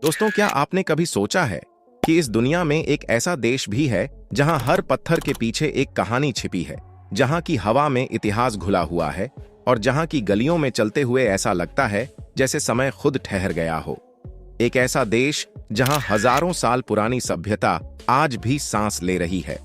दोस्तों, क्या आपने कभी सोचा है कि इस दुनिया में एक ऐसा देश भी है जहां हर पत्थर के पीछे एक कहानी छिपी है, जहां की हवा में इतिहास घुला हुआ है और जहां की गलियों में चलते हुए ऐसा लगता है जैसे समय खुद ठहर गया हो। एक ऐसा देश जहां हजारों साल पुरानी सभ्यता आज भी सांस ले रही है,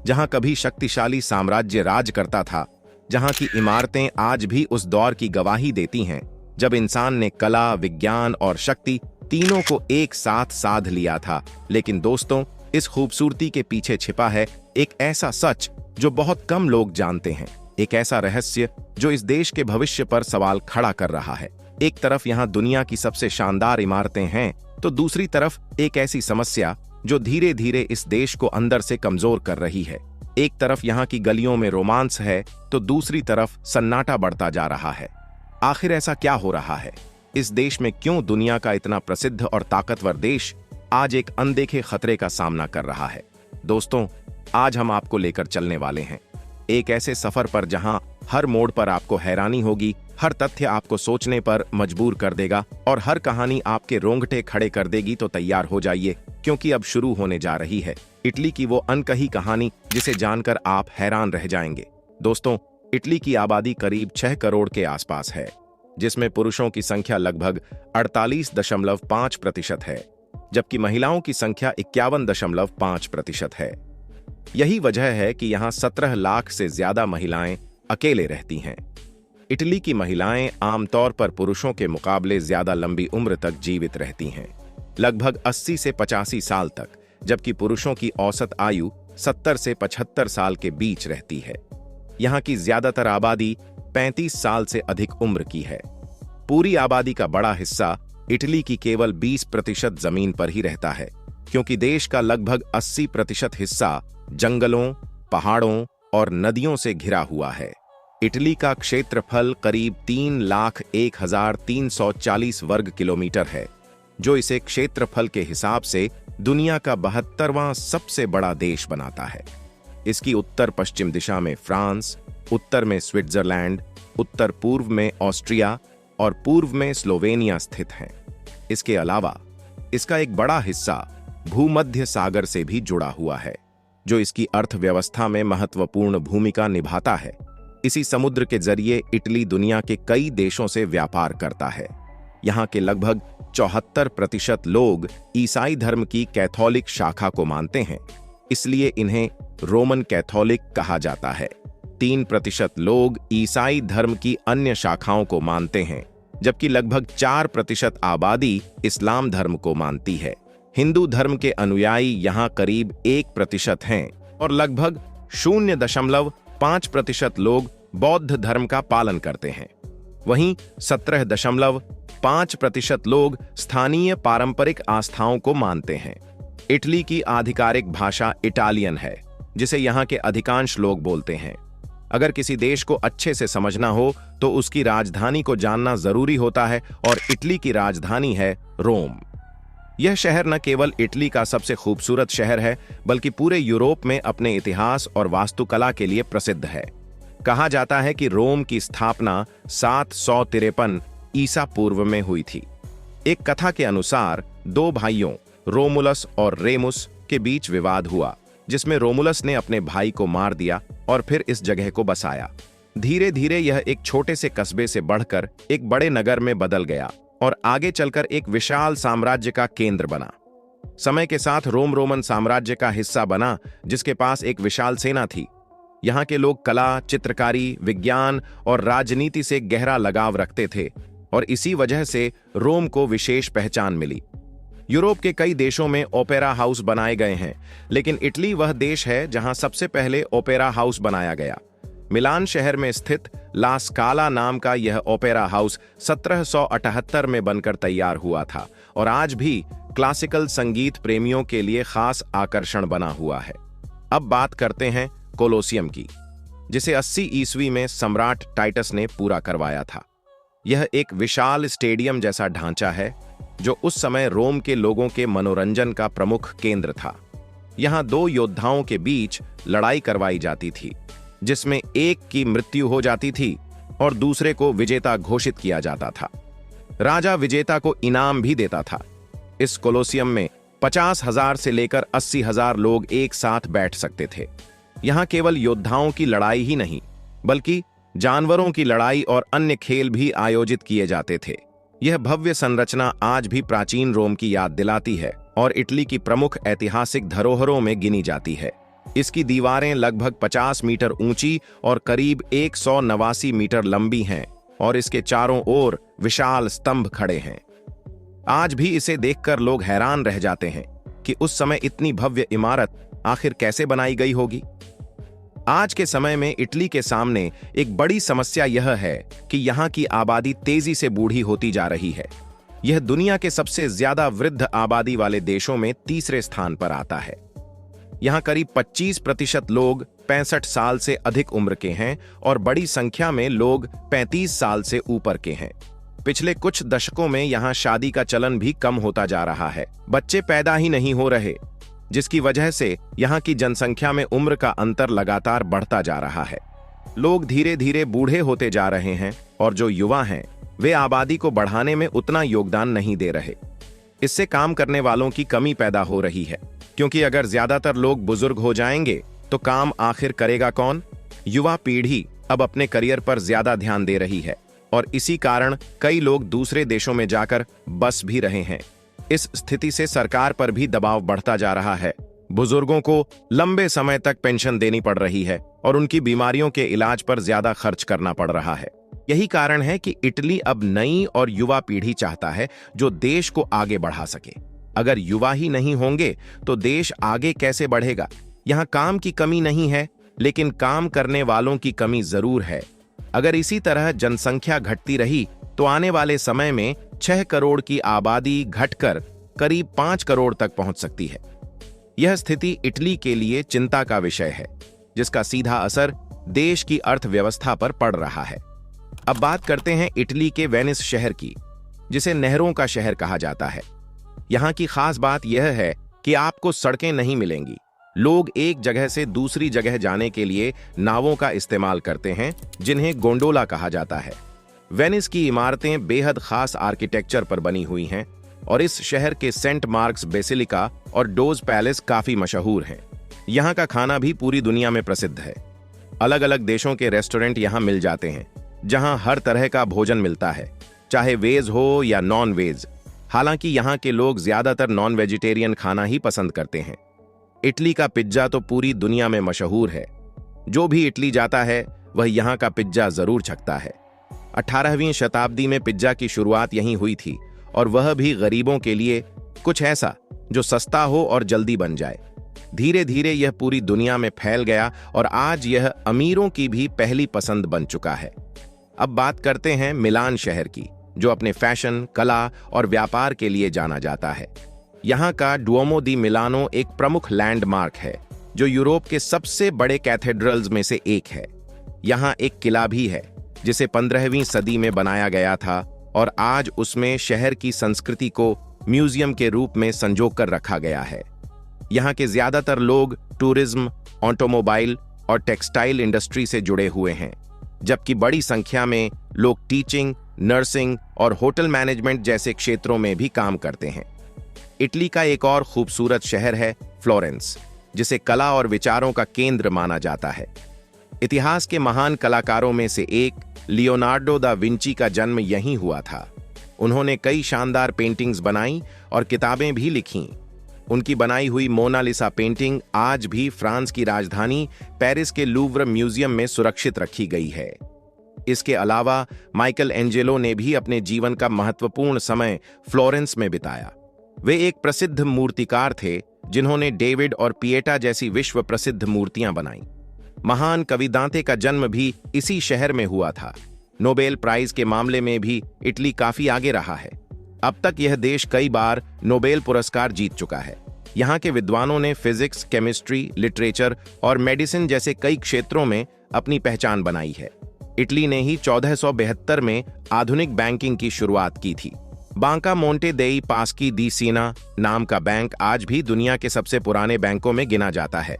जहां कभी शक्तिशाली साम्राज्य राज करता था, जहां की इमारतें आज भी उस दौर की गवाही देती हैं जब इंसान ने कला, विज्ञान और शक्ति तीनों को एक साथ साध लिया था। लेकिन दोस्तों, इस खूबसूरती के पीछे छिपा है एक ऐसा सच जो बहुत कम लोग जानते हैं, एक ऐसा रहस्य जो इस देश के भविष्य पर सवाल खड़ा कर रहा है। एक तरफ यहाँ दुनिया की सबसे शानदार इमारतें हैं, तो दूसरी तरफ एक ऐसी समस्या जो धीरे धीरे इस देश को अंदर से कमजोर कर रही है। एक तरफ यहाँ की गलियों में रोमांस है, तो दूसरी तरफ सन्नाटा बढ़ता जा रहा है। आखिर ऐसा क्या हो रहा है? इस देश में क्यों दुनिया का इतना प्रसिद्ध और ताकतवर देश आज एक अनदेखे खतरे का सामना कर रहा है? दोस्तों, आज हम आपको लेकर चलने वाले हैं एक ऐसे सफर पर जहां हर मोड़ पर आपको हैरानी होगी, हर तथ्य आपको सोचने पर मजबूर कर देगा और हर कहानी आपके रोंगटे खड़े कर देगी। तो तैयार हो जाइए, क्योंकि अब शुरू होने जा रही है इटली की वो अनकही कहानी जिसे जानकर आप हैरान रह जाएंगे। दोस्तों, इटली की आबादी करीब 6 करोड़ के आसपास है, जिसमें पुरुषों की संख्या लगभग 48.5% है, जबकि महिलाओं की संख्या 51.5% है। यही वजह है कि यहाँ 17 लाख से ज्यादा महिलाएं अकेले रहती हैं। इटली की महिलाएं आमतौर पर पुरुषों के मुकाबले ज्यादा लंबी उम्र तक जीवित रहती हैं, लगभग 80 से 85 साल तक, जबकि पुरुषों की औसत आयु 70 से 75 साल के बीच रहती है। यहाँ की ज्यादातर आबादी 35 साल से अधिक उम्र की है। पूरी आबादी का बड़ा हिस्सा इटली की केवल 20% जमीन पर ही रहता है, क्योंकि देश का लगभग 80% हिस्सा जंगलों, पहाड़ों और नदियों से घिरा हुआ है। इटली का क्षेत्रफल करीब 3,01,340 वर्ग किलोमीटर है, जो इसे क्षेत्रफल के हिसाब से दुनिया का 72वां सबसे बड़ा देश बनाता है। इसकी उत्तर पश्चिम दिशा में फ्रांस, उत्तर में स्विट्जरलैंड, उत्तर पूर्व में ऑस्ट्रिया और पूर्व में स्लोवेनिया स्थित हैं। इसके अलावा इसका एक बड़ा हिस्सा भूमध्य सागर से भी जुड़ा हुआ है, जो इसकी अर्थव्यवस्था में महत्वपूर्ण भूमिका निभाता है। इसी समुद्र के जरिए इटली दुनिया के कई देशों से व्यापार करता है। यहाँ के लगभग 74% लोग ईसाई धर्म की कैथोलिक शाखा को मानते हैं, इसलिए इन्हें रोमन कैथोलिक कहा जाता है। 3% लोग ईसाई धर्म की अन्य शाखाओं को मानते हैं, जबकि लगभग 4% आबादी इस्लाम धर्म को मानती है। हिंदू धर्म के अनुयायी यहाँ करीब 1% हैं और लगभग 0.5% लोग बौद्ध धर्म का पालन करते हैं। वहीं 17.5% लोग स्थानीय पारंपरिक आस्थाओं को मानते हैं। इटली की आधिकारिक भाषा इटालियन है, जिसे यहाँ के अधिकांश लोग बोलते हैं। अगर किसी देश को अच्छे से समझना हो तो उसकी राजधानी को जानना जरूरी होता है, और इटली की राजधानी है रोम। यह शहर न केवल इटली का सबसे खूबसूरत शहर है, बल्कि पूरे यूरोप में अपने इतिहास और वास्तुकला के लिए प्रसिद्ध है। कहा जाता है कि रोम की स्थापना 753 ईसा पूर्व में हुई थी। एक कथा के अनुसार 2 भाइयों रोमुलस और रेमुस के बीच विवाद हुआ, जिसमें रोमुलस ने अपने भाई को मार दिया और फिर इस जगह को बसाया। धीरे धीरे यह एक छोटे से कस्बे से बढ़कर एक बड़े नगर में बदल गया और आगे चलकर एक विशाल साम्राज्य का केंद्र बना। समय के साथ रोम रोमन साम्राज्य का हिस्सा बना, जिसके पास एक विशाल सेना थी। यहाँ के लोग कला, चित्रकारी, विज्ञान और राजनीति से गहरा लगाव रखते थे, और इसी वजह से रोम को विशेष पहचान मिली। यूरोप के कई देशों में ओपेरा हाउस बनाए गए हैं, लेकिन इटली वह देश है जहां सबसे पहले ओपेरा हाउस बनाया गया। मिलान शहर में स्थित ला स्काला नाम का यह ओपेरा हाउस 1778 में बनकर तैयार हुआ था और आज भी क्लासिकल संगीत प्रेमियों के लिए खास आकर्षण बना हुआ है। अब बात करते हैं कोलोसियम की, जिसे 80 ईस्वी में सम्राट टाइटस ने पूरा करवाया था। यह एक विशाल स्टेडियम जैसा ढांचा है, जो उस समय रोम के लोगों के मनोरंजन का प्रमुख केंद्र था। यहाँ 2 योद्धाओं के बीच लड़ाई करवाई जाती थी, जिसमें एक की मृत्यु हो जाती थी और दूसरे को विजेता घोषित किया जाता था। राजा विजेता को इनाम भी देता था। इस कोलोसियम में 50,000 से लेकर 80,000 लोग एक साथ बैठ सकते थे। यहाँ केवल योद्धाओं की लड़ाई ही नहीं, बल्कि जानवरों की लड़ाई और अन्य खेल भी आयोजित किए जाते थे। यह भव्य संरचना आज भी प्राचीन रोम की याद दिलाती है और इटली की प्रमुख ऐतिहासिक धरोहरों में गिनी जाती है। इसकी दीवारें लगभग 50 मीटर ऊंची और करीब 189 मीटर लंबी हैं और इसके चारों ओर विशाल स्तंभ खड़े हैं। आज भी इसे देखकर लोग हैरान रह जाते हैं कि उस समय इतनी भव्य इमारत आखिर कैसे बनाई गई होगी। आज के समय में इटली के सामने एक बड़ी समस्या यह है कि यहाँ की आबादी तेजी से बूढ़ी होती जा रही है। यह दुनिया के सबसे ज्यादा वृद्ध आबादी वाले देशों में तीसरे स्थान पर आता है। यहाँ करीब 25% लोग 65 साल से अधिक उम्र के हैं और बड़ी संख्या में लोग 35 साल से ऊपर के हैं। पिछले कुछ दशकों में यहाँ शादी का चलन भी कम होता जा रहा है। बच्चे पैदा ही नहीं हो रहे, जिसकी वजह से यहाँ की जनसंख्या में उम्र का अंतर लगातार बढ़ता जा रहा है। लोग धीरे धीरे बूढ़े होते जा रहे हैं और जो युवा हैं वे आबादी को बढ़ाने में उतना योगदान नहीं दे रहे। इससे काम करने वालों की कमी पैदा हो रही है, क्योंकि अगर ज्यादातर लोग बुजुर्ग हो जाएंगे तो काम आखिर करेगा कौन? युवा पीढ़ी अब अपने करियर पर ज्यादा ध्यान दे रही है और इसी कारण कई लोग दूसरे देशों में जाकर बस भी रहे हैं। इस स्थिति से सरकार पर भी दबाव बढ़ता जा रहा है। बुजुर्गों को लंबे समय तक पेंशन देनी पड़ रही है और उनकी बीमारियों के इलाज पर ज्यादा खर्च करना पड़ रहा है। यही कारण है कि इटली अब नई और युवा पीढ़ी चाहता है जो देश को आगे बढ़ा सके। अगर युवा ही नहीं होंगे तो देश आगे कैसे बढ़ेगा? यहाँ काम की कमी नहीं है, लेकिन काम करने वालों की कमी जरूर है। अगर इसी तरह जनसंख्या घटती रही तो आने वाले समय में 6 करोड़ की आबादी घटकर करीब 5 करोड़ तक पहुंच सकती है। यह स्थिति इटली के लिए चिंता का विषय है, जिसका सीधा असर देश की अर्थव्यवस्था पर पड़ रहा है। अब बात करते हैं इटली के वेनिस शहर की, जिसे नहरों का शहर कहा जाता है। यहाँ की खास बात यह है कि आपको सड़कें नहीं मिलेंगी। लोग एक जगह से दूसरी जगह जाने के लिए नावों का इस्तेमाल करते हैं, जिन्हें गोंडोला कहा जाता है। वेनिस की इमारतें बेहद खास आर्किटेक्चर पर बनी हुई हैं और इस शहर के सेंट मार्क्स बेसिलिका और डोज पैलेस काफी मशहूर हैं। यहाँ का खाना भी पूरी दुनिया में प्रसिद्ध है। अलग अलग देशों के रेस्टोरेंट यहाँ मिल जाते हैं, जहाँ हर तरह का भोजन मिलता है, चाहे वेज हो या नॉन वेज। हालांकि यहाँ के लोग ज्यादातर नॉन वेजिटेरियन खाना ही पसंद करते हैं। इटली का पिज्जा तो पूरी दुनिया में मशहूर है। जो भी इटली जाता है वह यहाँ का पिज्जा जरूर चखता है। 18वीं शताब्दी में पिज्जा की शुरुआत यहीं हुई थी, और वह भी गरीबों के लिए कुछ ऐसा जो सस्ता हो और जल्दी बन जाए। धीरे धीरे यह पूरी दुनिया में फैल गया और आज यह अमीरों की भी पहली पसंद बन चुका है। अब बात करते हैं मिलान शहर की, जो अपने फैशन, कला और व्यापार के लिए जाना जाता है। यहाँ का डुओमो दी मिलानो एक प्रमुख लैंडमार्क है, जो यूरोप के सबसे बड़े कैथेड्रल्स में से एक है। यहाँ एक किला भी है, जिसे 15वीं सदी में बनाया गया था और आज उसमें शहर की संस्कृति को म्यूजियम के रूप में संजोकर रखा गया है। यहाँ के ज्यादातर लोग टूरिज्म, ऑटोमोबाइल और टेक्सटाइल इंडस्ट्री से जुड़े हुए हैं, जबकि बड़ी संख्या में लोग टीचिंग, नर्सिंग और होटल मैनेजमेंट जैसे क्षेत्रों में भी काम करते हैं। इटली का एक और खूबसूरत शहर है फ्लोरेंस, जिसे कला और विचारों का केंद्र माना जाता है। इतिहास के महान कलाकारों में से एक लियोनार्डो दा विंची का जन्म यहीं हुआ था। उन्होंने कई शानदार पेंटिंग्स बनाई और किताबें भी लिखीं। उनकी बनाई हुई मोनालिसा पेंटिंग आज भी फ्रांस की राजधानी पेरिस के लूव्र म्यूजियम में सुरक्षित रखी गई है। इसके अलावा माइकल एंजेलो ने भी अपने जीवन का महत्वपूर्ण समय फ्लोरेंस में बिताया। वे एक प्रसिद्ध मूर्तिकार थे, जिन्होंने डेविड और पिएटा जैसी विश्व प्रसिद्ध मूर्तियां बनाई। महान कवि दांते का जन्म भी इसी शहर में हुआ था। नोबेल प्राइज के मामले में भी इटली काफी आगे रहा है। अब तक यह देश कई बार नोबेल पुरस्कार जीत चुका है। यहाँ के विद्वानों ने फिजिक्स, केमिस्ट्री, लिटरेचर और मेडिसिन जैसे कई क्षेत्रों में अपनी पहचान बनाई है। इटली ने ही 1472 में आधुनिक बैंकिंग की शुरुआत की थी। बांका मोंटे देई पास्की दी सीना नाम का बैंक आज भी दुनिया के सबसे पुराने बैंकों में गिना जाता है।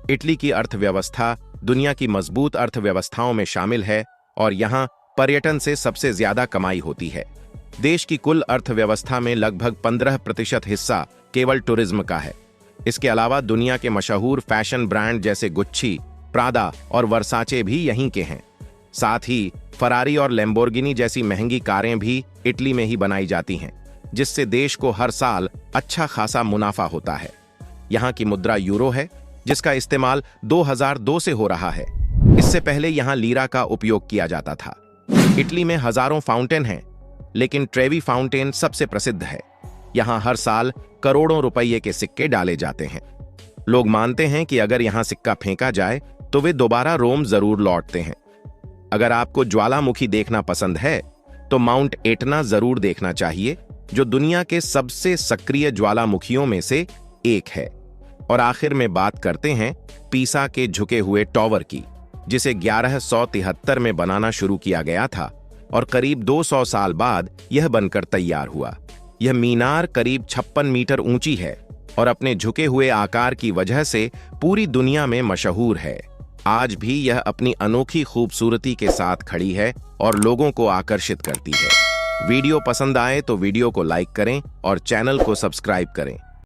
इटली की अर्थव्यवस्था दुनिया की मजबूत अर्थव्यवस्थाओं में शामिल है और यहाँ पर्यटन से सबसे ज्यादा कमाई होती है। देश की कुल अर्थव्यवस्था में लगभग 15% हिस्सा केवल टूरिज्म का है। इसके अलावा दुनिया के मशहूर फैशन ब्रांड जैसे गुच्ची, प्रादा और वर्साचे भी यहीं के हैं। साथ ही फरारी और लैम्बोर्गिनी जैसी महंगी कारें भी इटली में ही बनाई जाती हैं, जिससे देश को हर साल अच्छा खासा मुनाफा होता है। यहाँ की मुद्रा यूरो है, जिसका इस्तेमाल 2002 से हो रहा है। इससे पहले यहाँ लीरा का उपयोग किया जाता था। इटली में हजारों फाउंटेन हैं, लेकिन ट्रेवी फाउंटेन सबसे प्रसिद्ध है। यहाँ हर साल करोड़ों रुपये के सिक्के डाले जाते हैं। लोग मानते हैं कि अगर यहाँ सिक्का फेंका जाए तो वे दोबारा रोम जरूर लौटते हैं। अगर आपको ज्वालामुखी देखना पसंद है तो माउंट एटना जरूर देखना चाहिए, जो दुनिया के सबसे सक्रिय ज्वालामुखियों में से एक है। और आखिर में बात करते हैं पीसा के झुके हुए टॉवर की, जिसे 1173 में बनाना शुरू किया गया था और करीब 200 साल बाद यह बनकर तैयार हुआ। यह मीनार करीब 56 मीटर ऊंची है और अपने झुके हुए आकार की वजह से पूरी दुनिया में मशहूर है। आज भी यह अपनी अनोखी खूबसूरती के साथ खड़ी है और लोगों को आकर्षित करती है। वीडियो पसंद आए तो वीडियो को लाइक करें और चैनल को सब्सक्राइब करें।